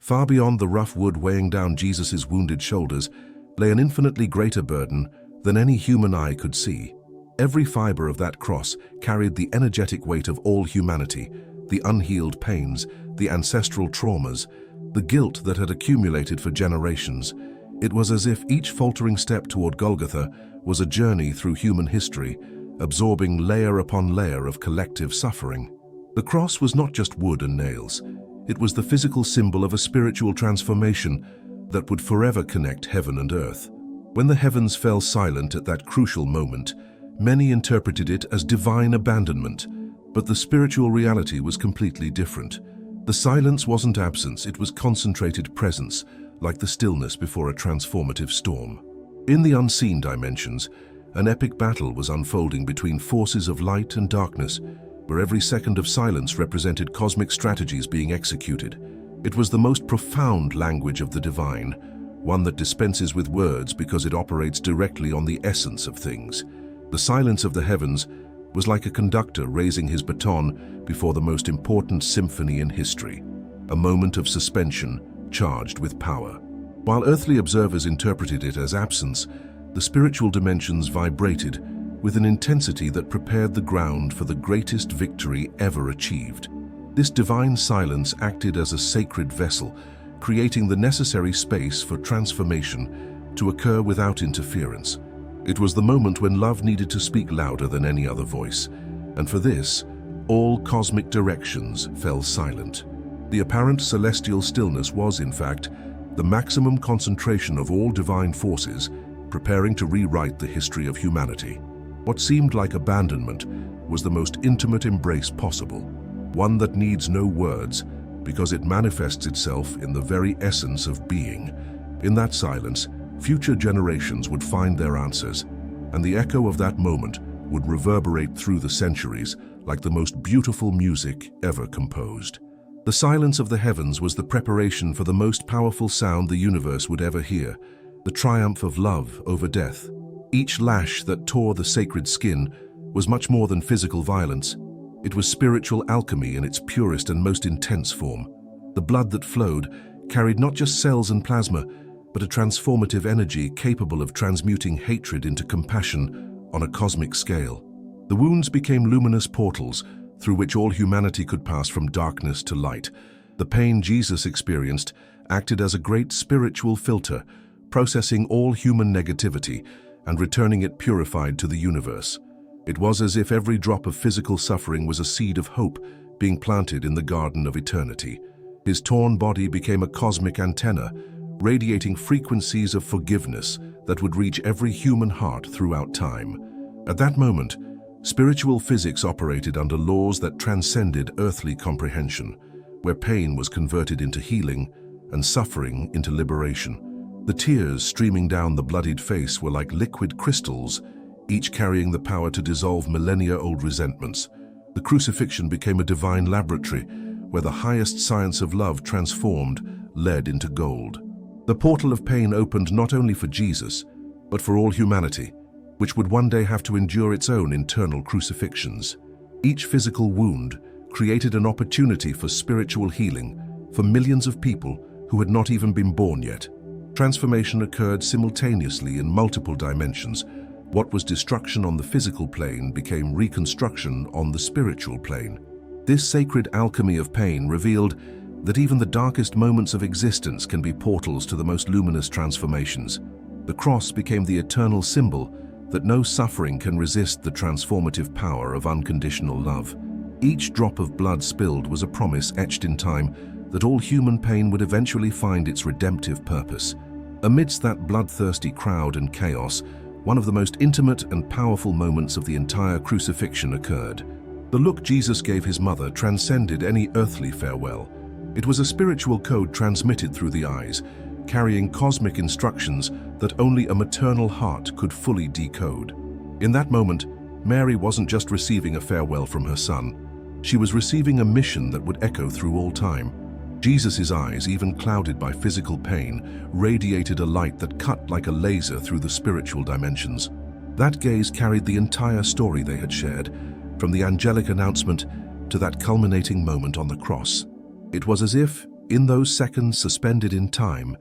Far beyond the rough wood weighing down Jesus' wounded shoulders lay an infinitely greater burden than any human eye could see. Every fiber of that cross carried the energetic weight of all humanity, the unhealed pains, the ancestral traumas, the guilt that had accumulated for generations. It was as if each faltering step toward Golgotha was a journey through human history, absorbing layer upon layer of collective suffering. The cross was not just wood and nails. It was the physical symbol of a spiritual transformation that would forever connect heaven and earth. When the heavens fell silent at that crucial moment, many interpreted it as divine abandonment, but the spiritual reality was completely different. The silence wasn't absence, it was concentrated presence, like the stillness before a transformative storm. In the unseen dimensions, an epic battle was unfolding between forces of light and darkness, where every second of silence represented cosmic strategies being executed. It was the most profound language of the divine, one that dispenses with words because it operates directly on the essence of things. The silence of the heavens was like a conductor raising his baton before the most important symphony in history, a moment of suspension charged with power. While earthly observers interpreted it as absence, the spiritual dimensions vibrated with an intensity that prepared the ground for the greatest victory ever achieved. This divine silence acted as a sacred vessel, creating the necessary space for transformation to occur without interference. It was the moment when love needed to speak louder than any other voice, and for this, all cosmic directions fell silent. The apparent celestial stillness was, in fact, the maximum concentration of all divine forces preparing to rewrite the history of humanity. What seemed like abandonment was the most intimate embrace possible, one that needs no words because it manifests itself in the very essence of being. In that silence, future generations would find their answers, and the echo of that moment would reverberate through the centuries like the most beautiful music ever composed. The silence of the heavens was the preparation for the most powerful sound the universe would ever hear, the triumph of love over death. Each lash that tore the sacred skin was much more than physical violence. It was spiritual alchemy in its purest and most intense form. The blood that flowed carried not just cells and plasma, but a transformative energy capable of transmuting hatred into compassion on a cosmic scale. The wounds became luminous portals through which all humanity could pass from darkness to light. The pain Jesus experienced acted as a great spiritual filter, processing all human negativity and returning it purified to the universe. It was as if every drop of physical suffering was a seed of hope being planted in the garden of eternity. His torn body became a cosmic antenna, radiating frequencies of forgiveness that would reach every human heart throughout time. At that moment, spiritual physics operated under laws that transcended earthly comprehension, where pain was converted into healing and suffering into liberation. The tears streaming down the bloodied face were like liquid crystals, each carrying the power to dissolve millennia-old resentments. The crucifixion became a divine laboratory where the highest science of love transformed lead into gold. The portal of pain opened not only for Jesus, but for all humanity, which would one day have to endure its own internal crucifixions. Each physical wound created an opportunity for spiritual healing for millions of people who had not even been born yet. Transformation occurred simultaneously in multiple dimensions. What was destruction on the physical plane became reconstruction on the spiritual plane. This sacred alchemy of pain revealed that even the darkest moments of existence can be portals to the most luminous transformations. The cross became the eternal symbol that no suffering can resist the transformative power of unconditional love. Each drop of blood spilled was a promise etched in time that all human pain would eventually find its redemptive purpose. Amidst that bloodthirsty crowd and chaos, one of the most intimate and powerful moments of the entire crucifixion occurred. The look Jesus gave his mother transcended any earthly farewell. It was a spiritual code transmitted through the eyes, carrying cosmic instructions that only a maternal heart could fully decode. In that moment, Mary wasn't just receiving a farewell from her son. She was receiving a mission that would echo through all time. Jesus' eyes, even clouded by physical pain, radiated a light that cut like a laser through the spiritual dimensions. That gaze carried the entire story they had shared, from the angelic announcement to that culminating moment on the cross. It was as if In those seconds suspended in time,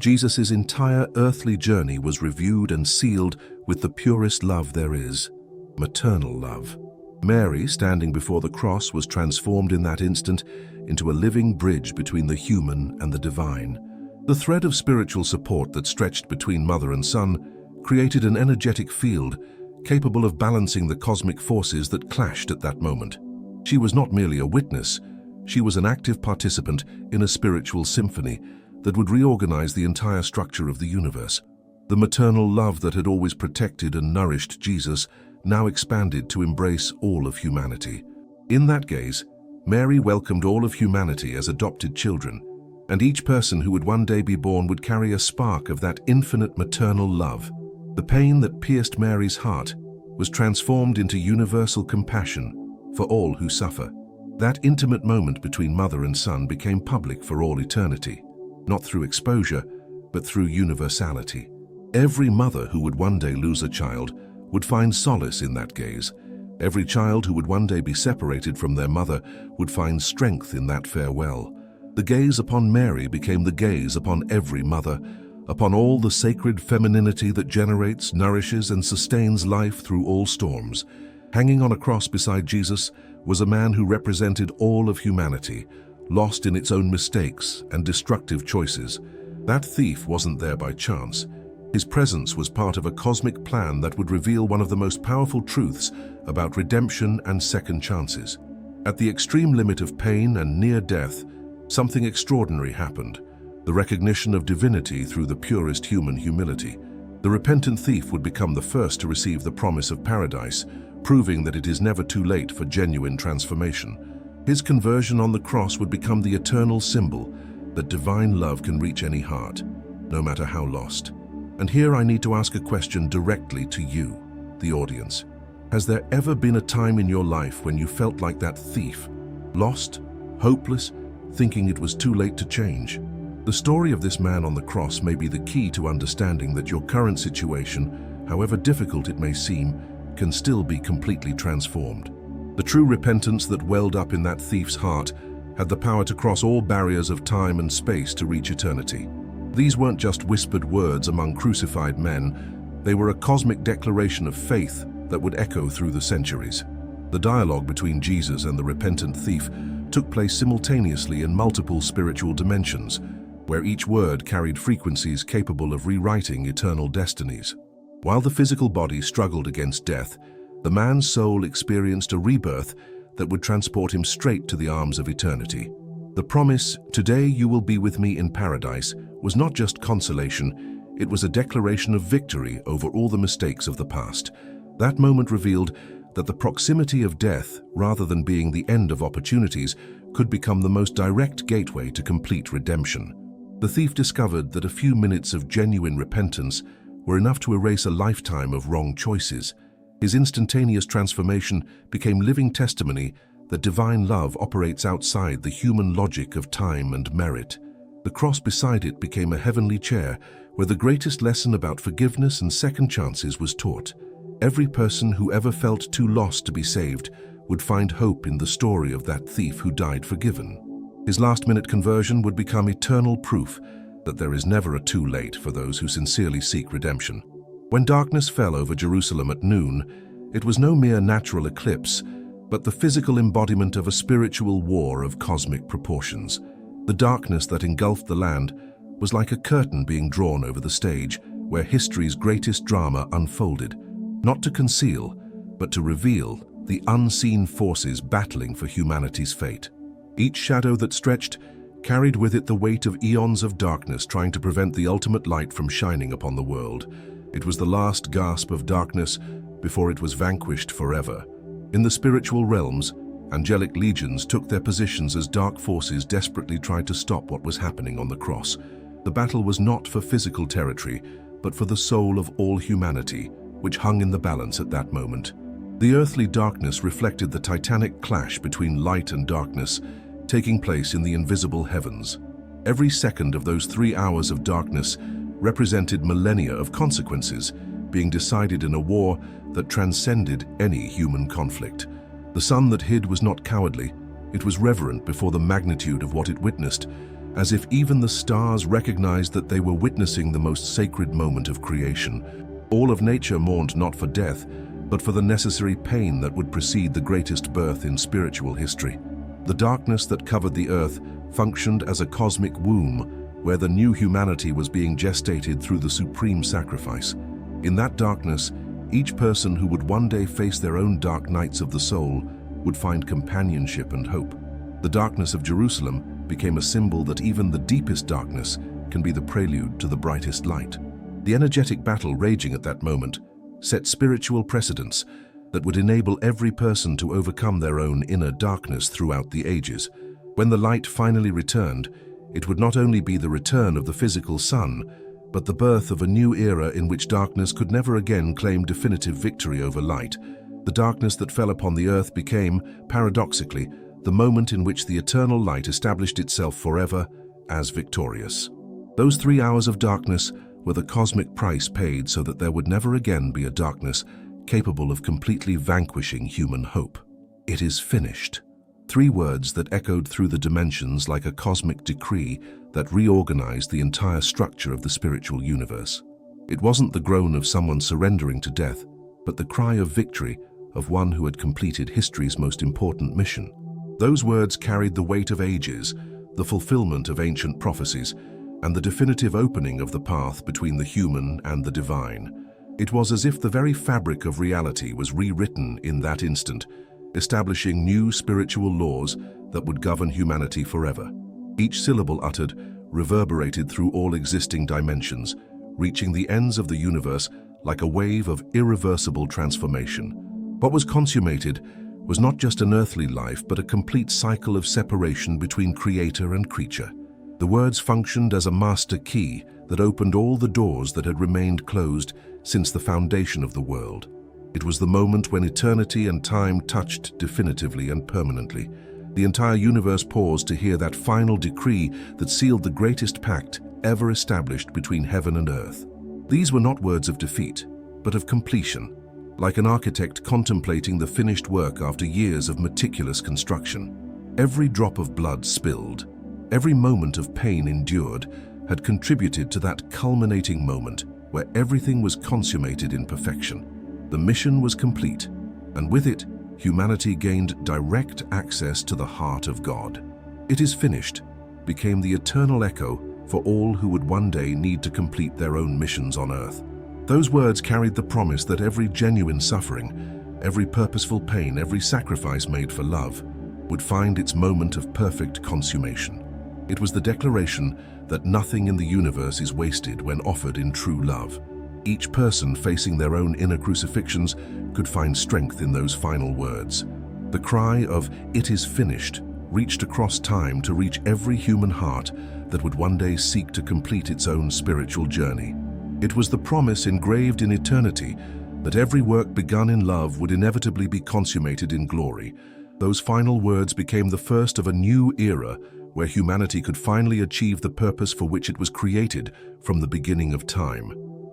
Jesus' entire earthly journey was reviewed and sealed with the purest love there is, maternal love. Mary, standing before the cross, was transformed in that instant into a living bridge between the human and the divine. The thread of spiritual support that stretched between mother and son created an energetic field capable of balancing the cosmic forces that clashed at that moment. She was not merely a witness, she was an active participant in a spiritual symphony that would reorganize the entire structure of the universe. The maternal love that had always protected and nourished Jesus now expanded to embrace all of humanity. In that gaze, Mary welcomed all of humanity as adopted children, and each person who would one day be born would carry a spark of that infinite maternal love. The pain that pierced Mary's heart was transformed into universal compassion for all who suffer. That intimate moment between mother and son became public for all eternity, not through exposure, but through universality. Every mother who would one day lose a child would find solace in that gaze. Every child who would one day be separated from their mother would find strength in that farewell. The gaze upon Mary became the gaze upon every mother, upon all the sacred femininity that generates, nourishes, and sustains life through all storms. Hanging on a cross beside Jesus was a man who represented all of humanity, lost in its own mistakes and destructive choices. That thief wasn't there by chance. His presence was part of a cosmic plan that would reveal one of the most powerful truths about redemption and second chances. At the extreme limit of pain and near death, something extraordinary happened. The recognition of divinity through the purest human humility. The repentant thief would become the first to receive the promise of paradise, proving that it is never too late for genuine transformation. His conversion on the cross would become the eternal symbol that divine love can reach any heart, no matter how lost. And here I need to ask a question directly to you, the audience. Has there ever been a time in your life when you felt like that thief, lost, hopeless, thinking it was too late to change? The story of this man on the cross may be the key to understanding that your current situation, however difficult it may seem, can still be completely transformed. The true repentance that welled up in that thief's heart had the power to cross all barriers of time and space to reach eternity. These weren't just whispered words among crucified men, they were a cosmic declaration of faith that would echo through the centuries. The dialogue between Jesus and the repentant thief took place simultaneously in multiple spiritual dimensions, where each word carried frequencies capable of rewriting eternal destinies. While the physical body struggled against death, the man's soul experienced a rebirth that would transport him straight to the arms of eternity. The promise, "Today you will be with me in paradise," was not just consolation, it was a declaration of victory over all the mistakes of the past. That moment revealed that the proximity of death, rather than being the end of opportunities, could become the most direct gateway to complete redemption. The thief discovered that a few minutes of genuine repentance were enough to erase a lifetime of wrong choices. His instantaneous transformation became living testimony that divine love operates outside the human logic of time and merit. The cross beside it became a heavenly chair where the greatest lesson about forgiveness and second chances was taught. Every person who ever felt too lost to be saved would find hope in the story of that thief who died forgiven. His last-minute conversion would become eternal proof that there is never a too late for those who sincerely seek redemption. When darkness fell over Jerusalem at noon, it was no mere natural eclipse, but the physical embodiment of a spiritual war of cosmic proportions. The darkness that engulfed the land was like a curtain being drawn over the stage, where history's greatest drama unfolded, not to conceal, but to reveal the unseen forces battling for humanity's fate. Each shadow that stretched carried with it the weight of eons of darkness trying to prevent the ultimate light from shining upon the world. It was the last gasp of darkness before it was vanquished forever. In the spiritual realms, angelic legions took their positions as dark forces desperately tried to stop what was happening on the cross. The battle was not for physical territory, but for the soul of all humanity, which hung in the balance at that moment. The earthly darkness reflected the titanic clash between light and darkness, taking place in the invisible heavens. Every second of those 3 hours of darkness represented millennia of consequences, being decided in a war that transcended any human conflict. The sun that hid was not cowardly, it was reverent before the magnitude of what it witnessed. as if even the stars recognized that they were witnessing the most sacred moment of creation. All of nature mourned not for death, but for the necessary pain that would precede the greatest birth in spiritual history. The darkness that covered the earth functioned as a cosmic womb, where the new humanity was being gestated through the supreme sacrifice. In that darkness, each person who would one day face their own dark nights of the soul would find companionship and hope. The darkness of Jerusalem became a symbol that even the deepest darkness can be the prelude to the brightest light. The energetic battle raging at that moment set spiritual precedents that would enable every person to overcome their own inner darkness throughout the ages. When the light finally returned, it would not only be the return of the physical sun, but the birth of a new era in which darkness could never again claim definitive victory over light. The darkness that fell upon the earth became, paradoxically, the moment in which the eternal light established itself forever as victorious. Those 3 hours of darkness were the cosmic price paid so that there would never again be a darkness capable of completely vanquishing human hope. It is finished. 3 words that echoed through the dimensions like a cosmic decree that reorganized the entire structure of the spiritual universe. It wasn't the groan of someone surrendering to death, but the cry of victory of one who had completed history's most important mission. Those words carried the weight of ages, the fulfillment of ancient prophecies, and the definitive opening of the path between the human and the divine. It was as if the very fabric of reality was rewritten in that instant, establishing new spiritual laws that would govern humanity forever. Each syllable uttered reverberated through all existing dimensions, reaching the ends of the universe like a wave of irreversible transformation. What was consummated was not just an earthly life, but a complete cycle of separation between creator and creature. The words functioned as a master key that opened all the doors that had remained closed since the foundation of the world. It was the moment when eternity and time touched definitively and permanently. The entire universe paused to hear that final decree that sealed the greatest pact ever established between heaven and earth. These were not words of defeat, but of completion, like an architect contemplating the finished work after years of meticulous construction. Every drop of blood spilled, every moment of pain endured, had contributed to that culminating moment where everything was consummated in perfection. The mission was complete, and with it, humanity gained direct access to the heart of God. "It is finished" became the eternal echo for all who would one day need to complete their own missions on earth. Those words carried the promise that every genuine suffering, every purposeful pain, every sacrifice made for love, would find its moment of perfect consummation. It was the declaration that nothing in the universe is wasted when offered in true love. Each person facing their own inner crucifixions could find strength in those final words. The cry of "It is finished" reached across time to reach every human heart that would one day seek to complete its own spiritual journey. It was the promise engraved in eternity that every work begun in love would inevitably be consummated in glory. Those final words became the first of a new era where humanity could finally achieve the purpose for which it was created from the beginning of time.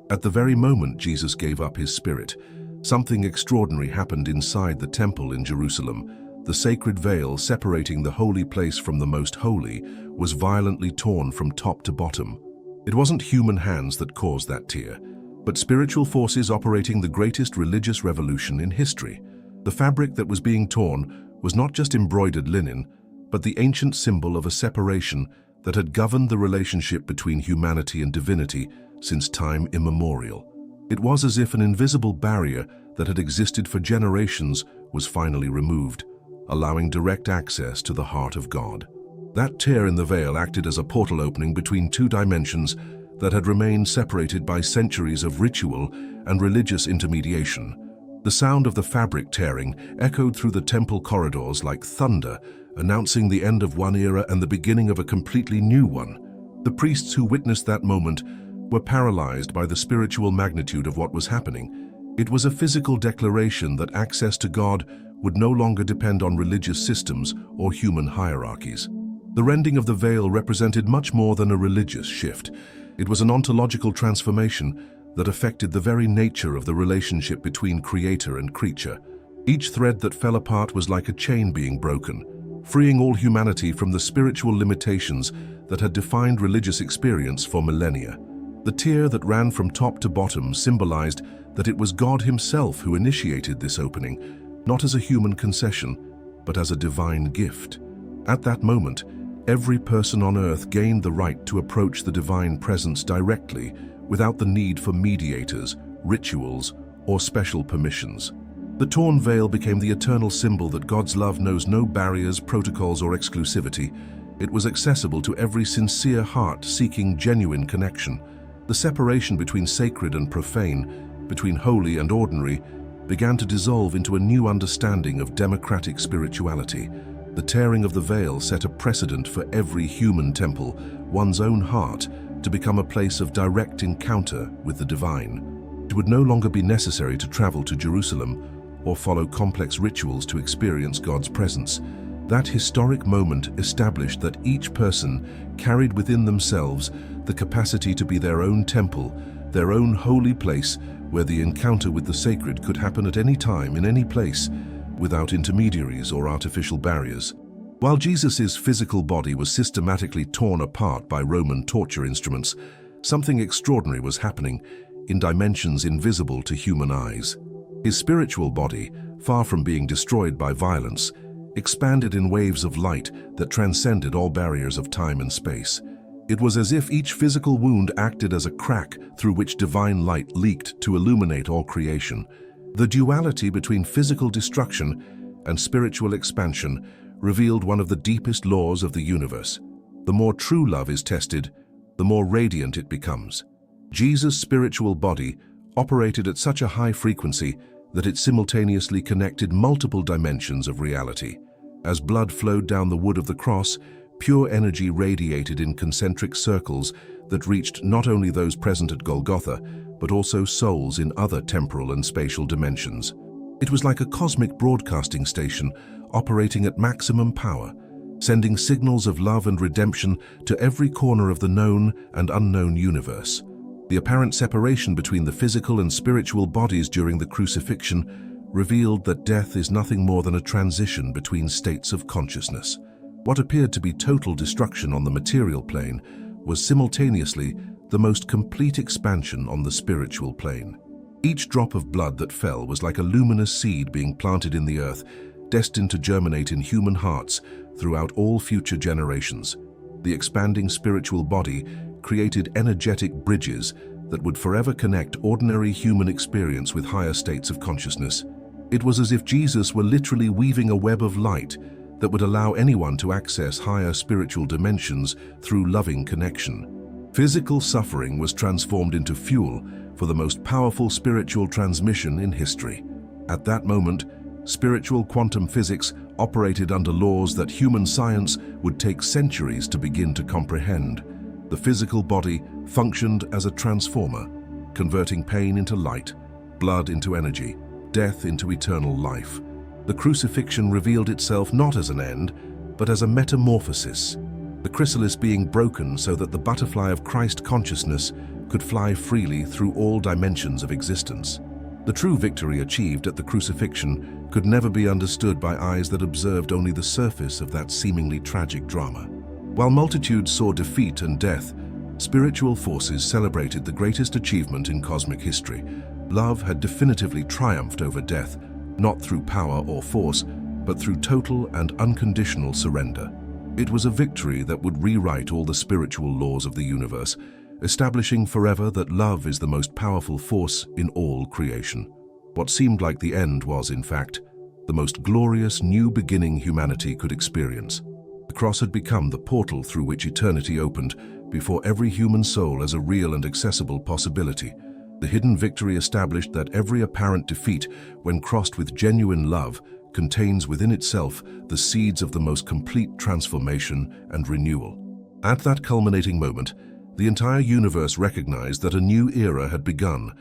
At the very moment Jesus gave up his spirit, something extraordinary happened inside the temple in Jerusalem. The sacred veil separating the holy place from the most holy was violently torn from top to bottom. It wasn't human hands that caused that tear, but spiritual forces operating the greatest religious revolution in history. The fabric that was being torn was not just embroidered linen, but the ancient symbol of a separation that had governed the relationship between humanity and divinity since time immemorial. It was as if an invisible barrier that had existed for generations was finally removed, allowing direct access to the heart of God. That tear in the veil acted as a portal opening between 2 dimensions that had remained separated by centuries of ritual and religious intermediation. The sound of the fabric tearing echoed through the temple corridors like thunder, announcing the end of one era and the beginning of a completely new one. The priests who witnessed that moment were paralyzed by the spiritual magnitude of what was happening. It was a physical declaration that access to God would no longer depend on religious systems or human hierarchies. The rending of the veil represented much more than a religious shift. It was an ontological transformation that affected the very nature of the relationship between creator and creature. Each thread that fell apart was like a chain being broken, freeing all humanity from the spiritual limitations that had defined religious experience for millennia. The tear that ran from top to bottom symbolized that it was God himself who initiated this opening, not as a human concession, but as a divine gift. At that moment, every person on earth gained the right to approach the divine presence directly, without the need for mediators, rituals, or special permissions. The torn veil became the eternal symbol that God's love knows no barriers, protocols, or exclusivity. It was accessible to every sincere heart seeking genuine connection. The separation between sacred and profane, between holy and ordinary, began to dissolve into a new understanding of democratic spirituality. The tearing of the veil set a precedent for every human temple, one's own heart, to become a place of direct encounter with the divine. It would no longer be necessary to travel to Jerusalem or follow complex rituals to experience God's presence. That historic moment established that each person carried within themselves the capacity to be their own temple, their own holy place, where the encounter with the sacred could happen at any time, in any place, without intermediaries or artificial barriers. While Jesus' physical body was systematically torn apart by Roman torture instruments, something extraordinary was happening in dimensions invisible to human eyes. His spiritual body, far from being destroyed by violence, expanded in waves of light that transcended all barriers of time and space. It was as if each physical wound acted as a crack through which divine light leaked to illuminate all creation. The duality between physical destruction and spiritual expansion revealed one of the deepest laws of the universe. The more true love is tested, the more radiant it becomes. Jesus' spiritual body operated at such a high frequency that it simultaneously connected multiple dimensions of reality. As blood flowed down the wood of the cross, pure energy radiated in concentric circles that reached not only those present at Golgotha, but also souls in other temporal and spatial dimensions. It was like a cosmic broadcasting station operating at maximum power, sending signals of love and redemption to every corner of the known and unknown universe. The apparent separation between the physical and spiritual bodies during the crucifixion revealed that death is nothing more than a transition between states of consciousness. What appeared to be total destruction on the material plane was simultaneously the most complete expansion on the spiritual plane. Each drop of blood that fell was like a luminous seed being planted in the earth, destined to germinate in human hearts throughout all future generations. The expanding spiritual body created energetic bridges that would forever connect ordinary human experience with higher states of consciousness. It was as if Jesus were literally weaving a web of light that would allow anyone to access higher spiritual dimensions through loving connection. Physical suffering was transformed into fuel for the most powerful spiritual transmission in history. At that moment, spiritual quantum physics operated under laws that human science would take centuries to begin to comprehend. The physical body functioned as a transformer, converting pain into light, blood into energy, death into eternal life. The crucifixion revealed itself not as an end, but as a metamorphosis, the chrysalis being broken so that the butterfly of Christ consciousness could fly freely through all dimensions of existence. The true victory achieved at the crucifixion could never be understood by eyes that observed only the surface of that seemingly tragic drama. While multitudes saw defeat and death, spiritual forces celebrated the greatest achievement in cosmic history. Love had definitively triumphed over death, not through power or force, but through total and unconditional surrender. It was a victory that would rewrite all the spiritual laws of the universe, establishing forever that love is the most powerful force in all creation. What seemed like the end was, in fact, the most glorious new beginning humanity could experience. The cross had become the portal through which eternity opened before every human soul as a real and accessible possibility. The hidden victory established that every apparent defeat, when crossed with genuine love, contains within itself the seeds of the most complete transformation and renewal. At that culminating moment, the entire universe recognized that a new era had begun,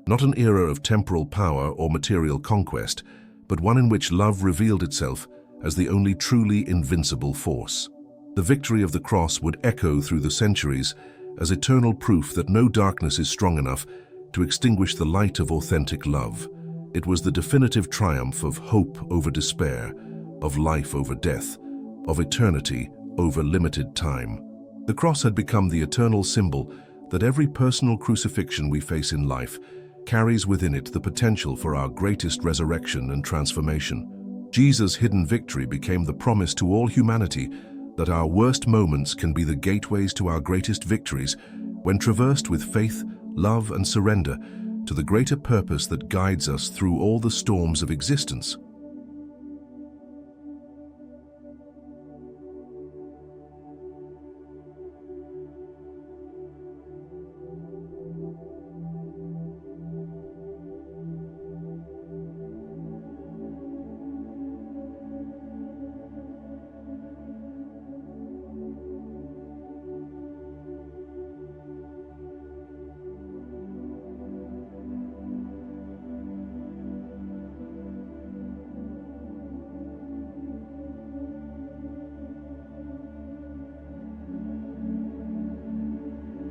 not an era of temporal power or material conquest, but one in which love revealed itself as the only truly invincible force. The victory of the cross would echo through the centuries as eternal proof that no darkness is strong enough to extinguish the light of authentic love. It was the definitive triumph of hope over despair, of life over death, of eternity over limited time. The cross had become the eternal symbol that every personal crucifixion we face in life carries within it the potential for our greatest resurrection and transformation. Jesus' hidden victory became the promise to all humanity that our worst moments can be the gateways to our greatest victories when traversed with faith, love, and surrender to the greater purpose that guides us through all the storms of existence.